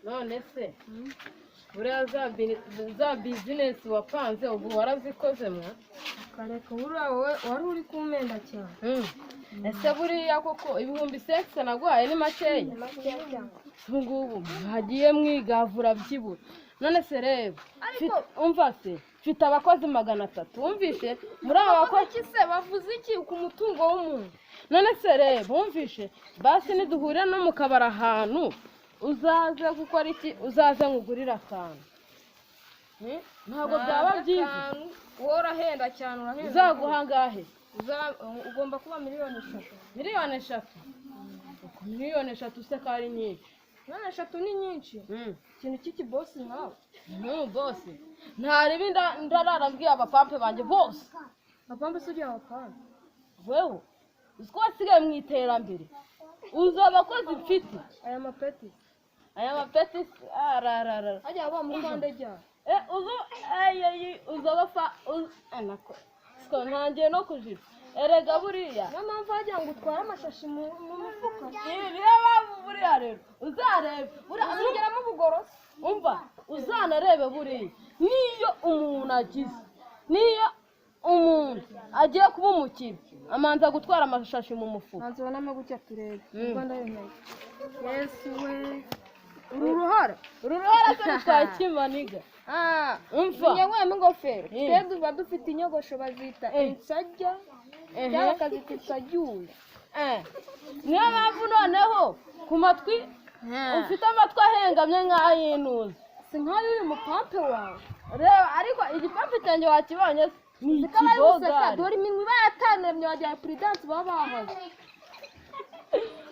none se buriya za bizinesi wapanze ubu warazikoze mwa kareka buriya wowe wari uri kumpenda cyane. ese buriya koko ibihumbi 6 naguhaye ni makeya cyane. ubu ngubu hagiye mwigavura byibura none se reba umva se mfite abakozi 300 wumvishe muri aba bakozi se bavuze iki ku mutungo w'umuntu none se reba wumvishe basi niduhurira no mu kabara ahantu uzaze gukora iki uzaze ngugurira akantu ntabwo byaba byiza worahenda cyane urahenda uzaguha ngahe ugomba kuba miliyoni 3. miliyoni 3 miliyoni 3 se kari nyinshi miliyoni 3 ni nyinshi ikintu cy'iki boss nkawe boss ntari binda ndararambwiye abapampe banje bose abapampe sujya abapampe wewe uziko wasigaye mu iterambere uzaba kozi mfite aya mapeti ararara ajya aba mu Rwanda jya uzo uzaba fa anako siko ntangiye no kujira erega buriya niyo mpamvu wagira ngo utware amashashi mu mufuka niyo mpamvu buriya rero uzarebe uzigeramo ubugorosi umva uzanarebe buriya niyo umuntu agize niyo umuntu agiye kuba umukire amanza gutwara amashashi mu mufuka nzobonamo gutya turebe Rwanda yemeye Yesu we uruhara se twakimaniga umva nyewemo ingofero twe duba dufite inyogosho bazita insajya cyangwa bakazita insajyuye niyo mpamvu noneho ku matwi ufite amatwi ahengamye nk'ay'inuzi si nk'ayo uri mupampe wawe reba ariko igipampe cyanjye wakibonye ni ikibogari dore iminwa iba yatanamye wagira puridansi baba bahoze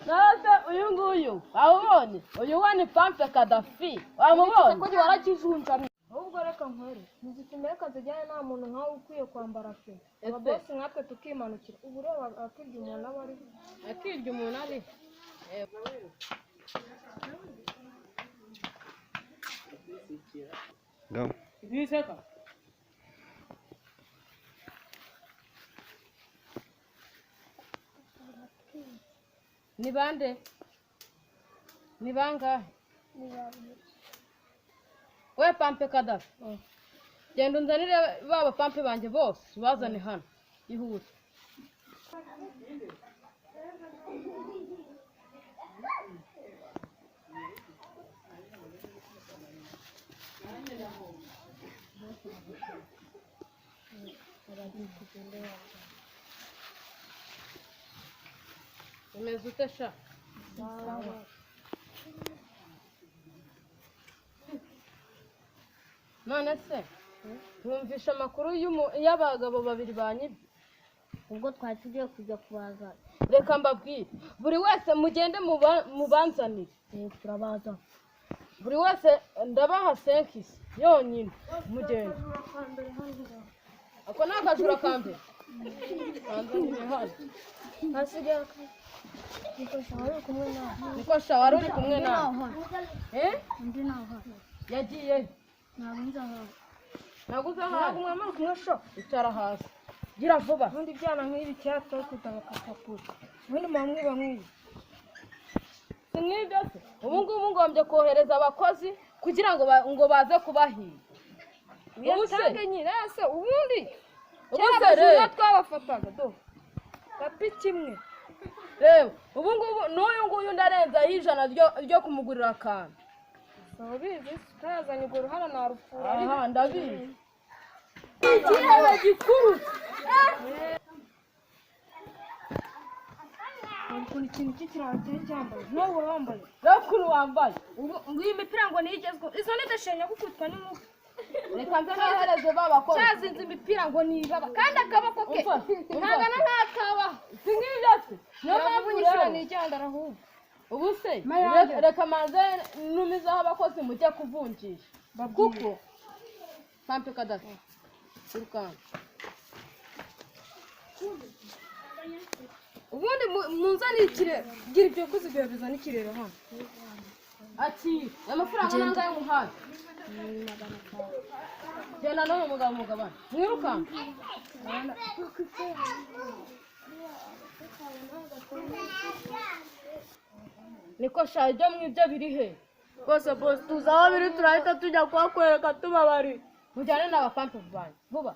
nase uyu nguyu wabubonye uyu we ni pampe Kadafi wamubonye ko warakijunjamye ahubwo reka nkore nizitume reka zijyane nta muntu nkawe ukwiye kwambara fe ababosi nkatwe tukimanukira ubu rero akirya umuntu aba ari akirya umuntu ari Go. biseka ni bande ni bangahe we pampe Kadafi genda unzanire baba pampe banje bose bazane hano ihute umeze ute sha none se twumvisha amakuru y'abagabo babiri banyibye ubwo twari tugiye kujya kubazana reka mbabwire buri wese mugende mubanzanire turabaza buri wese ndabaha senkisi yonyine mugende ako ni akajura ka mbere banzanire hano hasigaye niko sha wari uri kumwe nawe undi naho yagiye ntabwo nzahawe ntabwo uzahawe mwamara kumwe sho icara hasi gira vuba ubundi byana nk'ibi cyatse kutaba kakapura ubundi mwamwiba mwiba si nk'ibyo se ubu ngubu ngombye kohereza abakozi kugira ngo baze kubahiga uyatange nyine ese ubundi ubuse rero twabafataga do tapi kimwe reba ubu ngubu n'uyu nguyu ndarenzaho $100 ryo kumugurira akantu ubizi utazanye urwo ruhara narufura aha ndabizi ikirere gikuru ukuntu ikintu cy'ikiraro cyari cyambaye nawe wambaye rero ukuntu wambaye ngo iyi mipira ngo niyigezweho izo nidashenya gukutwa n'inkuba reka nze nohereze babakozi cyazinze imipira ngo nibaba kandi akaboko ke ntagana nk'akaba si nk'ibyo se niyo mpamvu nyishyura rero nijyandara ahubwo ubu se Mayange. reka manze numizaho abakozi mujye kuvunjisha kuko pampe Kadafi urukanga ubundi munzanire ikirere gira ibyo koze ibyo bizana ikirere hano ati amafaranga nangahe muhaye genda n'uyu mugabo mugabane mwirukanga niko sha ibyo mwibyo biri he rwose bose tuzi aho biri turahita tujya kuhakwereka tubabari. mujyane n'abapampe banyu vuba.